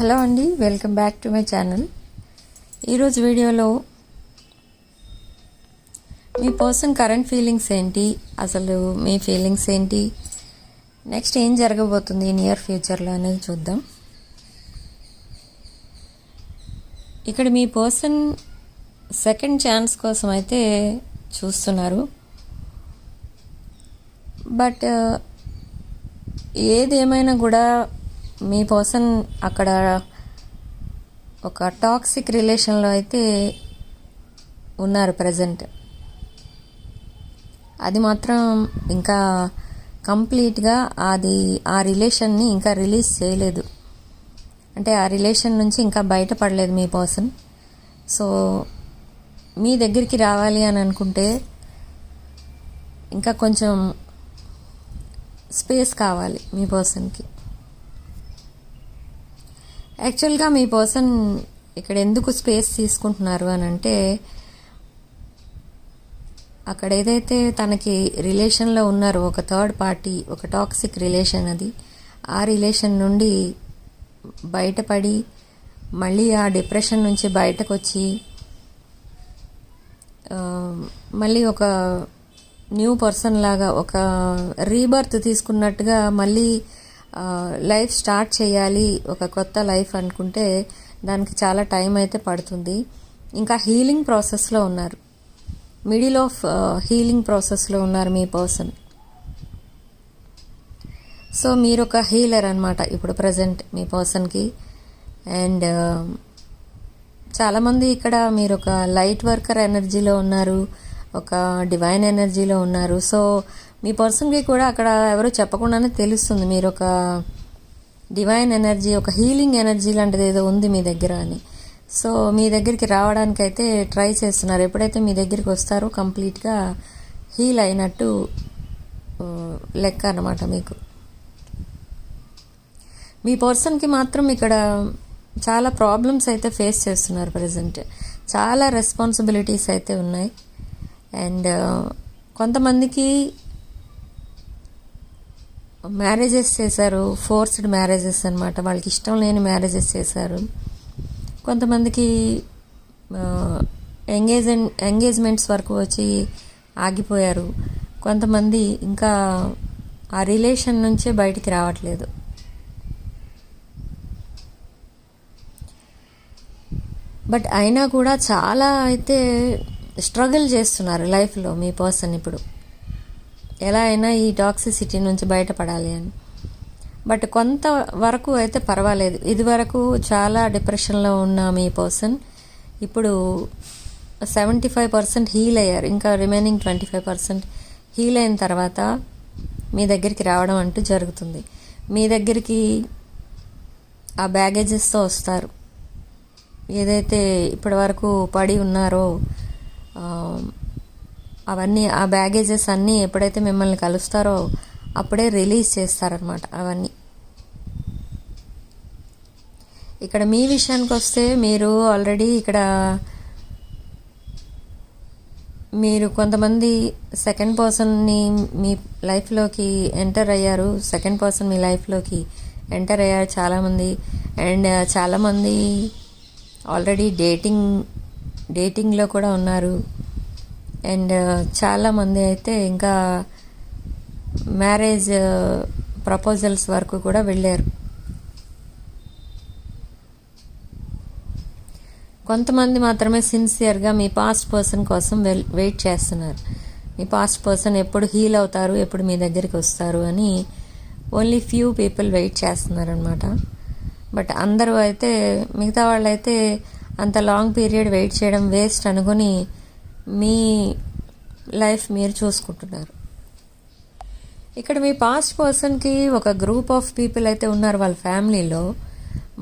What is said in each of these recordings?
Hello అండి, welcome back to my channel. ఈరోజు వీడియోలో మీ పర్సన్ కరెంట్ ఫీలింగ్స్ ఏంటి, అసలు మీ ఫీలింగ్స్ ఏంటి, నెక్స్ట్ ఏం జరగబోతుంది నియర్ ఫ్యూచర్లో అనేది చూద్దాం. ఇక్కడ మీ పర్సన్ సెకండ్ ఛాన్స్ కోసం అయితే చూస్తున్నారు. బట్ ఏదేమైనా కూడా మీ పర్సన్ అక్కడ ఒక టాక్సిక్ రిలేషన్లో అయితే ఉన్నారు ప్రజెంట్. అది మాత్రం ఇంకా కంప్లీట్గా ఆ రిలేషన్ని ఇంకా రిలీజ్ చేయలేదు. అంటే ఆ రిలేషన్ నుంచి ఇంకా బయటపడలేదు మీ పర్సన్. సో మీ దగ్గరికి రావాలి అని అనుకుంటే ఇంకా కొంచెం స్పేస్ కావాలి మీ పర్సన్కి. యాక్చువల్గా మీ పర్సన్ ఇక్కడ ఎందుకు స్పేస్ తీసుకుంటున్నారు అని అంటే, అక్కడ ఏదైతే తనకి రిలేషన్లో ఉన్నారో ఒక థర్డ్ పార్టీ, ఒక టాక్సిక్ రిలేషన్, అది ఆ రిలేషన్ నుండి బయటపడి మళ్ళీ ఆ డిప్రెషన్ నుంచి బయటకు వచ్చి మళ్ళీ ఒక న్యూ పర్సన్ లాగా ఒక రీబర్త్ తీసుకున్నట్టుగా మళ్ళీ లైఫ్ స్టార్ట్ చేయాలి, ఒక కొత్త లైఫ్ అనుకుంటే దానికి చాలా టైం అయితే పడుతుంది. ఇంకా హీలింగ్ ప్రాసెస్లో ఉన్నారు, మిడిల్ ఆఫ్ హీలింగ్ ప్రాసెస్లో ఉన్నారు మీ పర్సన్. సో మీరు ఒక హీలర్ అనమాట ఇప్పుడు ప్రజెంట్ మీ పర్సన్కి. అండ్ చాలామంది ఇక్కడ మీరు ఒక లైట్ వర్కర్ ఎనర్జీలో ఉన్నారు, ఒక డివైన్ ఎనర్జీలో ఉన్నారు. సో మీ పర్సన్కి కూడా అక్కడ ఎవరో చెప్పకుండానే తెలుస్తుంది మీరు ఒక డివైన్ ఎనర్జీ, ఒక హీలింగ్ ఎనర్జీ లాంటిది ఏదో ఉంది మీ దగ్గర అని. సో మీ దగ్గరికి రావడానికి అయితే ట్రై చేస్తున్నారు. ఎప్పుడైతే మీ దగ్గరికి వస్తారో కంప్లీట్గా హీల్ అయినట్టు లెక్క అన్నమాట మీకు. మీ పర్సన్కి మాత్రం ఇక్కడ చాలా ప్రాబ్లమ్స్ అయితే ఫేస్ చేస్తున్నారు ప్రజెంట్. చాలా రెస్పాన్సిబిలిటీస్ అయితే ఉన్నాయి. అండ్ కొంతమందికి మ్యారేజెస్ చేశారు, ఫోర్స్డ్ మ్యారేజెస్ అనమాట, వాళ్ళకి ఇష్టం లేని మ్యారేజెస్ చేశారు. కొంతమందికి ఎంగేజ్మెంట్స్ వరకు వచ్చి ఆగిపోయారు. కొంతమంది ఇంకా ఆ రిలేషన్ నుంచే బయటికి రావట్లేదు. బట్ అయినా కూడా చాలా అయితే స్ట్రగుల్ చేస్తున్నారు లైఫ్లో మీ పర్సన్ ఇప్పుడు, ఎలా అయినా ఈ టాక్సిసిటీ నుంచి బయటపడాలి అని. బట్ కొంతవరకు అయితే పర్వాలేదు. ఇదివరకు చాలా డిప్రెషన్లో ఉన్న మీ పర్సన్ ఇప్పుడు 75% హీల్ అయ్యారు. ఇంకా రిమైనింగ్ 25% హీల్ అయిన తర్వాత మీ దగ్గరికి రావడం అంటూ జరుగుతుంది. మీ దగ్గరికి ఆ బ్యాగేజెస్తో వస్తారు. ఏదైతే ఇప్పటి వరకు పడి ఉన్నారో అవన్నీ, ఆ బ్యాగేజెస్ అన్నీ ఎప్పుడైతే మిమ్మల్ని కలుస్తారో అప్పుడే రిలీజ్ చేస్తారనమాట అవన్నీ. ఇక్కడ మీ విషయానికి వస్తే మీరు ఆల్రెడీ ఇక్కడ మీరు కొంతమంది సెకండ్ పర్సన్ని మీ లైఫ్లోకి ఎంటర్ అయ్యారు. సెకండ్ పర్సన్ మీ లైఫ్లోకి ఎంటర్ అయ్యారు చాలామంది. అండ్ చాలామంది ఆల్రెడీ డేటింగ్లో కూడా ఉన్నారు. అండ్ చాలామంది అయితే ఇంకా మ్యారేజ్ ప్రపోజల్స్ వరకు కూడా వెళ్ళారు. కొంతమంది మాత్రమే సిన్సియర్గా మీ పాస్ట్ పర్సన్ కోసం వెయిట్ చేస్తున్నారు. మీ పాస్ట్ పర్సన్ ఎప్పుడు హీల్ అవుతారు, ఎప్పుడు మీ దగ్గరికి వస్తారు అని ఓన్లీ ఫ్యూ పీపుల్ వెయిట్ చేస్తున్నారు అనమాట. బట్ అందరూ అయితే, మిగతా వాళ్ళు అయితే అంత లాంగ్ పీరియడ్ వెయిట్ చేయడం వేస్ట్ అనుకుని మీ లైఫ్ మీరు చూసుకుంటున్నారు. ఇక్కడ మీ పాస్ట్ పర్సన్కి ఒక గ్రూప్ ఆఫ్ పీపుల్ అయితే ఉన్నారు వాళ్ళ ఫ్యామిలీలో.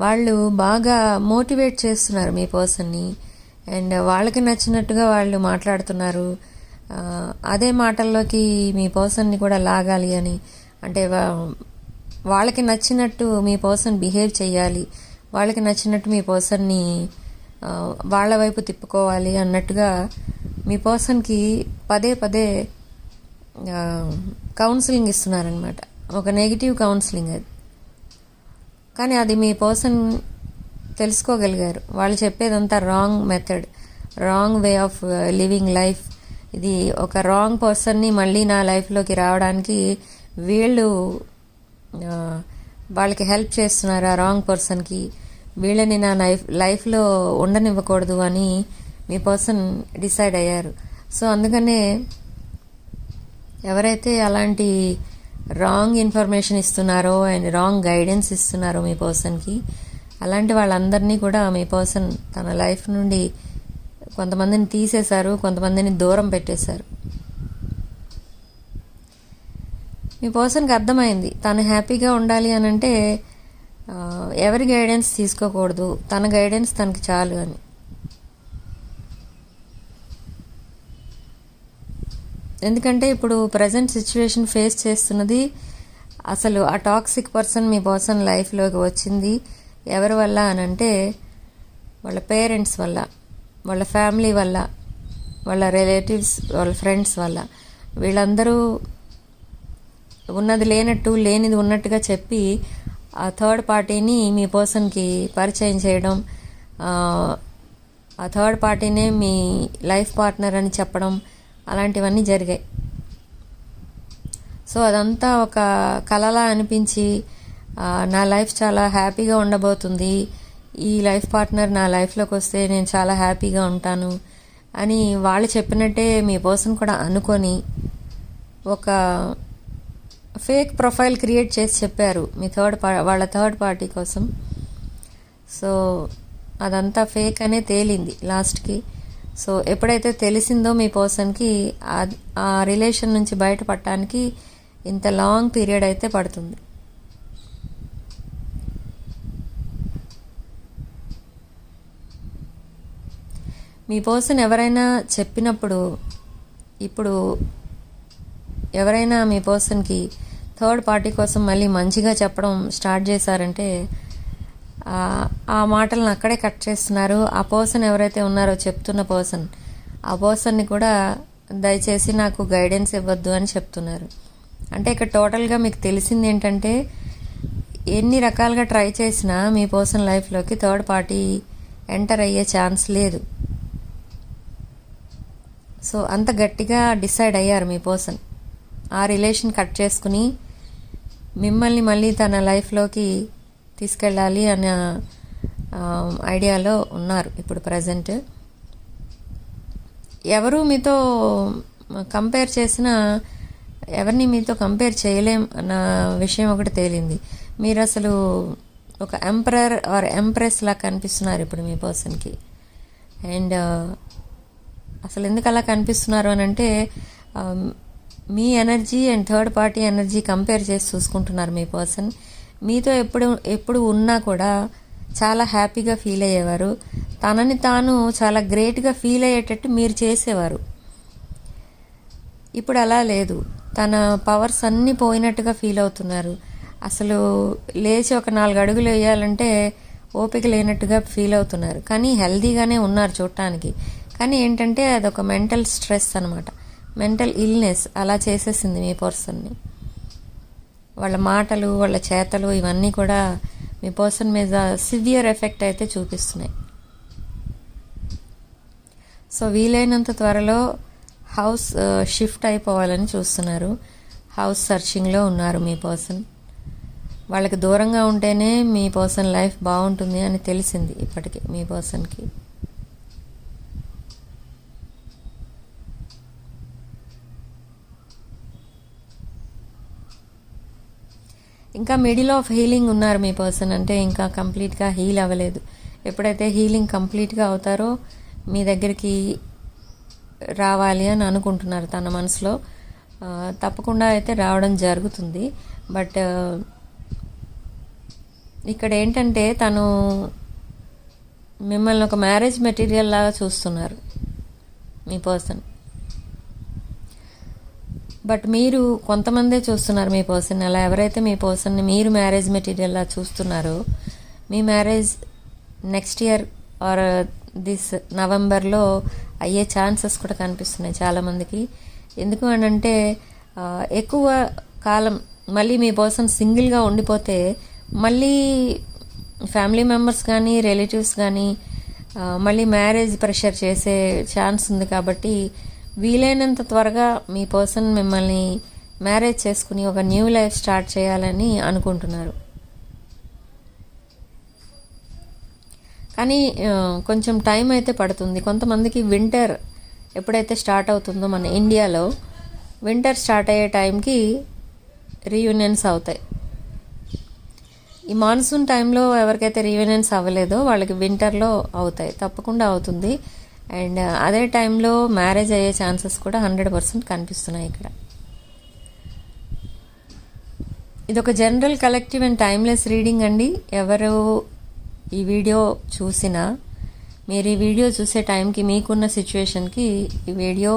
వాళ్ళు బాగా మోటివేట్ చేస్తున్నారు మీ పర్సన్ని. అండ్ వాళ్ళకి నచ్చినట్టుగా వాళ్ళు మాట్లాడుతున్నారు. అదే మాటల్లోకి మీ పర్సన్ని కూడా లాగాలి అని, అంటే వాళ్ళకి నచ్చినట్టు మీ పర్సన్ బిహేవ్ చేయాలి, వాళ్ళకి నచ్చినట్టు మీ పర్సన్ని వాళ్ళ వైపు తిప్పుకోవాలి అన్నట్టుగా మీ పర్సన్కి పదే పదే కౌన్సిలింగ్ ఇస్తున్నారనమాట. ఒక నెగిటివ్ కౌన్సిలింగ్ అది. కానీ అది మీ పర్సన్ తెలుసుకోగలిగారు. వాళ్ళు చెప్పేదంతా wrong method, wrong way of living life. ఇది ఒక రాంగ్ పర్సన్ని మళ్ళీ నా లైఫ్లోకి రావడానికి వీళ్ళు వాళ్ళకి హెల్ప్ చేస్తున్నారు. ఆ రాంగ్ పర్సన్కి వీళ్ళని నా లైఫ్లో ఉండనివ్వకూడదు అని మీ పర్సన్ డిసైడ్ అయ్యారు. సో అందుకనే ఎవరైతే అలాంటి రాంగ్ ఇన్ఫర్మేషన్ ఇస్తున్నారో అండ్ రాంగ్ గైడెన్స్ ఇస్తున్నారో మీ పర్సన్కి, అలాంటి వాళ్ళందరినీ కూడా మీ పర్సన్ తన లైఫ్ నుండి కొంతమందిని తీసేశారు, కొంతమందిని దూరం పెట్టేశారు. మీ పర్సన్కి అర్థమైంది తను హ్యాపీగా ఉండాలి అని అంటే ఎవరి గైడెన్స్ తీసుకోకూడదు, తన గైడెన్స్ తనకి చాలు అని. ఎందుకంటే ఇప్పుడు ప్రజెంట్ సిచ్యువేషన్ ఫేస్ చేస్తున్నది అసలు ఆ టాక్సిక్ పర్సన్ మీ పర్సన్ లైఫ్లోకి వచ్చింది ఎవరి వల్ల అని అంటే వాళ్ళ పేరెంట్స్ వల్ల, వాళ్ళ ఫ్యామిలీ వల్ల, వాళ్ళ రిలేటివ్స్, వాళ్ళ ఫ్రెండ్స్ వల్ల. వీళ్ళందరూ ఉన్నది లేనట్టు లేనిది ఉన్నట్టుగా చెప్పి ఆ థర్డ్ పార్టీని మీ పర్సన్కి పరిచయం చేయడం, ఆ థర్డ్ పార్టీనే మీ లైఫ్ పార్ట్నర్ అని చెప్పడం, అలాంటివన్నీ జరిగాయి. సో అదంతా ఒక కలలా అనిపించి నా లైఫ్ చాలా హ్యాపీగా ఉండబోతుంది, ఈ లైఫ్ పార్ట్నర్ నా లైఫ్లోకి వస్తే నేను చాలా హ్యాపీగా ఉంటాను అని వాళ్ళు చెప్పినట్టే మీ పర్సన్ కూడా అనుకొని ఒక ఫేక్ ప్రొఫైల్ క్రియేట్ చేసి చెప్పారు మీ వాళ్ళ థర్డ్ పార్టీ కోసం. సో అదంతా ఫేక్ అనే తేలింది లాస్ట్కి. సో ఎప్పుడైతే తెలిసిందో మీ పర్సన్కి ఆ రిలేషన్ నుంచి బయటపడటానికి ఇంత లాంగ్ పీరియడ్ అయితే పడుతుంది. మీ పర్సన్ ఎవరైనా చెప్పినప్పుడు, ఇప్పుడు ఎవరైనా మీ పర్సన్కి థర్డ్ పార్టీ కోసం మళ్ళీ మంచిగా చెప్పడం స్టార్ట్ చేశారంటే ఆ మాటలను అక్కడే కట్ చేస్తున్నారు. ఆ పర్సన్ ఎవరైతే ఉన్నారో చెప్తున్న పర్సన్, ఆ పర్సన్ని కూడా దయచేసి నాకు గైడెన్స్ ఇవ్వద్దు అని చెప్తున్నారు. అంటే ఇక్కడ టోటల్గా మీకు తెలిసింది ఏంటంటే ఎన్ని రకాలుగా ట్రై చేసినా మీ పర్సన్ లైఫ్లోకి థర్డ్ పార్టీ ఎంటర్ అయ్యే ఛాన్స్ లేదు. సో అంత గట్టిగా డిసైడ్ అయ్యారు మీ పర్సన్ ఆ రిలేషన్ కట్ చేసుకుని మిమ్మల్ని మళ్ళీ తన లైఫ్లోకి తీసుకెళ్ళాలి అన్న ఐడియాలో ఉన్నారు ఇప్పుడు ప్రజెంట్. ఎవరు మీతో కంపేర్ చేసినా ఎవరిని మీతో కంపేర్ చేయలేం అన్న విషయం ఒకటి తేలింది. మీరు అసలు ఒక ఎంపరర్ ఆర్ ఎంప్రెస్ లా కనిపిస్తున్నారు ఇప్పుడు మీ పర్సన్కి. అండ్ అసలు ఎందుకు అలా కనిపిస్తున్నారు అని అంటే మీ energy and third party energy compare చేసి చూసుకుంటున్నారు మీ పర్సన్. మీతో ఎప్పుడు ఉన్నా కూడా చాలా హ్యాపీగా ఫీల్ అయ్యేవారు, తనని తాను చాలా గ్రేట్గా ఫీల్ అయ్యేటట్టు మీరు చేసేవారు. ఇప్పుడు అలా లేదు, తన పవర్స్ అన్నీ పోయినట్టుగా ఫీల్ అవుతున్నారు. అసలు లేచి ఒక 4 అడుగులు వేయాలంటే ఓపిక లేనట్టుగా ఫీల్ అవుతున్నారు. కానీ హెల్దీగానే ఉన్నారు చూడటానికి. కానీ ఏంటంటే అదొక మెంటల్ స్ట్రెస్ అనమాట, మెంటల్ ఇల్నెస్ అలా చేసేసింది మీ పర్సన్ని. వాళ్ళ మాటలు, వాళ్ళ చేతలు ఇవన్నీ కూడా మీ పర్సన్ మీద సివియర్ ఎఫెక్ట్ అయితే చూపిస్తున్నాయి. సో వీలైనంత త్వరలో హౌస్ షిఫ్ట్ అయిపోవాలని చూస్తున్నారు. హౌస్ సర్చింగ్లో ఉన్నారు మీ పర్సన్. వాళ్ళకి దూరంగా ఉంటేనే మీ పర్సన్ లైఫ్ బాగుంటుంది అని తెలిసింది ఇప్పటికి మీ పర్సన్కి. ఇంకా మిడిల్ ఆఫ్ హీలింగ్ ఉన్నారు మీ పర్సన్. అంటే ఇంకా కంప్లీట్గా హీల్ అవ్వలేదు. ఎప్పుడైతే హీలింగ్ కంప్లీట్గా అవుతారో మీ దగ్గరికి రావాలి అని అనుకుంటున్నారు తన మనసులో. తప్పకుండా అయితే రావడం జరుగుతుంది. బట్ ఇక్కడ ఏంటంటే తను మిమ్మల్ని ఒక మ్యారేజ్ మెటీరియల్ లాగా చూస్తున్నారు మీ పర్సన్. బట్ మీరు కొంతమందే చూస్తున్నారు మీ పర్సన్. అలా ఎవరైతే మీ పర్సన్ని మీరు మ్యారేజ్ మెటీరియల్లా చూస్తున్నారో మీ marriage next year or this నవంబర్లో అయ్యే ఛాన్సెస్ కూడా కనిపిస్తున్నాయి చాలామందికి. ఎందుకు అని అంటే ఎక్కువ కాలం మళ్ళీ మీ పర్సన్ సింగిల్గా ఉండిపోతే మళ్ళీ ఫ్యామిలీ మెంబర్స్ కానీ రిలేటివ్స్ కానీ మళ్ళీ మ్యారేజ్ ప్రెషర్ చేసే ఛాన్స్ ఉంది. కాబట్టి వీలైనంత త్వరగా మీ పర్సన్ మిమ్మల్ని మ్యారేజ్ చేసుకుని ఒక న్యూ లైఫ్ స్టార్ట్ చేయాలని అనుకుంటున్నారు. కానీ కొంచెం టైం అయితే పడుతుంది. కొంతమందికి వింటర్ ఎప్పుడైతే స్టార్ట్ అవుతుందో మన ఇండియాలో వింటర్ స్టార్ట్ అయ్యే టైంకి రీయూనియన్స్ అవుతాయి. ఈ మాన్సూన్ టైంలో ఎవరికైతే రీయూనియన్స్ అవ్వలేదో వాళ్ళకి వింటర్లో అవుతాయి, తప్పకుండా అవుతుంది. అండ్ అదే టైంలో మ్యారేజ్ అయ్యే ఛాన్సెస్ కూడా 100% కనిపిస్తున్నాయి ఇక్కడ. ఇది ఒక general collective and timeless reading అండి. ఎవరు ఈ వీడియో చూసినా మీరు ఈ వీడియో చూసే టైంకి మీకున్న సిచ్యువేషన్కి ఈ వీడియో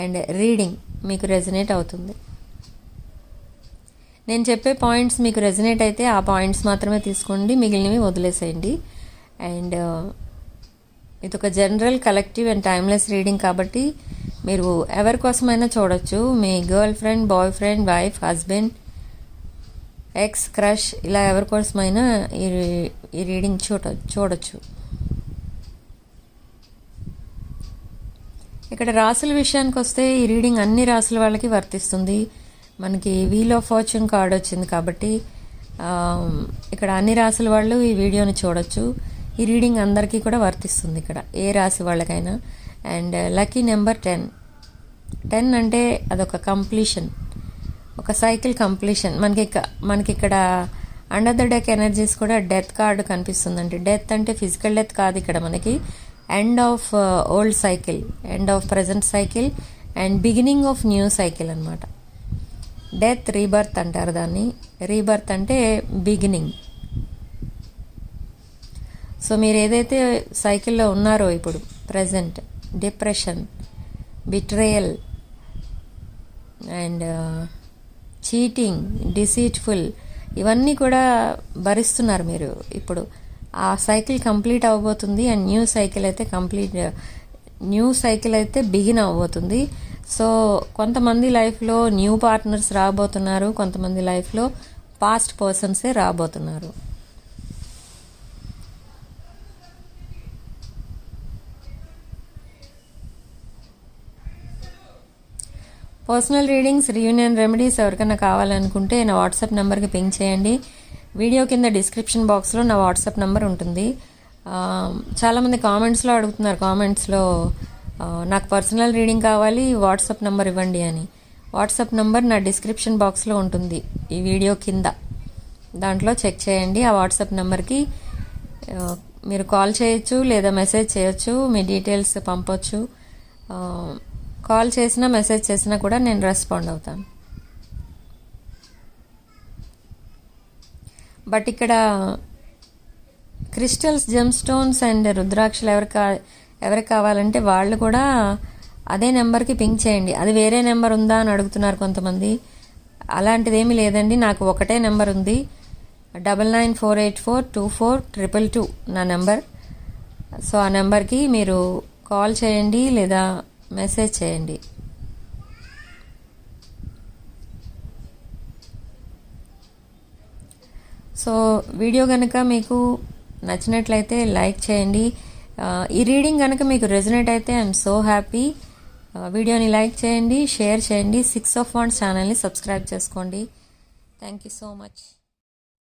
అండ్ రీడింగ్ మీకు రెజనేట్ అవుతుంది. నేను చెప్పే పాయింట్స్ మీకు రెజనేట్ అయితే ఆ పాయింట్స్ మాత్రమే తీసుకోండి, మిగిలినవి వదిలేసేయండి. అండ్ ఇది ఒక general collective and timeless reading కాబట్టి మీరు ఎవరి కోసమైనా చూడొచ్చు. మీ girl friend, boy friend, wife, husband, ex, crush, ఇలా ఎవరి కోసమైనా ఈ రీడింగ్ చూడొచ్చు. ఇక్కడ రాసుల విషయానికి వస్తే ఈ రీడింగ్ అన్ని రాసుల వాళ్ళకి వర్తిస్తుంది. మనకి వీల్ ఆఫ్ ఫార్చ్యూన్ కార్డ్ వచ్చింది కాబట్టి ఇక్కడ అన్ని రాసుల వాళ్ళు ఈ వీడియోని చూడొచ్చు. ఈ రీడింగ్ అందరికీ కూడా వర్తిస్తుంది ఇక్కడ, ఏ రాశి వాళ్ళకైనా. And lucky number 10. 10 అంటే అదొక కంప్లీషన్, ఒక సైకిల్ కంప్లీషన్. మనకి ఇక్కడ అండర్ ద డెక్ ఎనర్జీస్ కూడా డెత్ కార్డు కనిపిస్తుందండి. డెత్ అంటే ఫిజికల్ డెత్ కాదు ఇక్కడ మనకి, end of old cycle, end of present cycle and beginning of new cycle అనమాట. డెత్ రీబర్త్ అంటారు దాన్ని. రీబర్త్ అంటే బిగినింగ్. సో మీరు ఏదైతే సైకిల్లో ఉన్నారో ఇప్పుడు present, depression, betrayal and cheating, deceitful, ఇవన్నీ కూడా భరిస్తున్నారు మీరు. ఇప్పుడు ఆ సైకిల్ కంప్లీట్ అవ్వబోతుంది అండ్ న్యూ సైకిల్ అయితే బిగిన్ అవ్వబోతుంది. సో కొంతమంది లైఫ్లో న్యూ పార్ట్నర్స్ రాబోతున్నారు, కొంతమంది లైఫ్లో పాస్ట్ పర్సన్సే రాబోతున్నారు. పర్సనల్ రీడింగ్స్, రీయూనియన్ రెమెడీస్ ఎవరికైనా కావాలనుకుంటే నా వాట్సాప్ నెంబర్కి పింక్ చేయండి. వీడియో కింద డిస్క్రిప్షన్ బాక్స్లో నా వాట్సాప్ నెంబర్ ఉంటుంది. చాలామంది కామెంట్స్లో అడుగుతున్నారు, కామెంట్స్లో నాకు పర్సనల్ రీడింగ్ కావాలి, వాట్సాప్ నెంబర్ ఇవ్వండి అని. వాట్సాప్ నెంబర్ నా డిస్క్రిప్షన్ బాక్స్లో ఉంటుంది ఈ వీడియో కింద, దాంట్లో చెక్ చేయండి. ఆ వాట్సాప్ నెంబర్కి మీరు కాల్ చేయొచ్చు లేదా మెసేజ్ చేయొచ్చు, మీ డీటెయిల్స్ పంపొచ్చు. కాల్ చేసినా మెసేజ్ చేసినా కూడా నేను రెస్పాండ్ అవుతాను. బట్ ఇక్కడ క్రిస్టల్స్, జెమ్ స్టోన్స్ అండ్ రుద్రాక్షలు ఎవరికి కావాలంటే వాళ్ళు కూడా అదే నెంబర్కి పింక్ చేయండి. అది వేరే నెంబర్ ఉందా అని అడుగుతున్నారు కొంతమంది. అలాంటిదేమీ లేదండి, నాకు ఒకటే నెంబర్ ఉంది, 9948424222 నా నెంబర్. సో ఆ నెంబర్కి మీరు కాల్ చేయండి లేదా మెసేజ్ చేయండి. సో వీడియో కనుక మీకు నచ్చినట్లయితే లైక్ చేయండి. ఈ రీడింగ్ కనుక మీకు రెజనేట్ అయితే ఐఎమ్ సో హ్యాపీ. వీడియోని లైక్ చేయండి, షేర్ చేయండి. 6 of Wands ఛానల్ని సబ్స్క్రైబ్ చేసుకోండి. Thank you so much.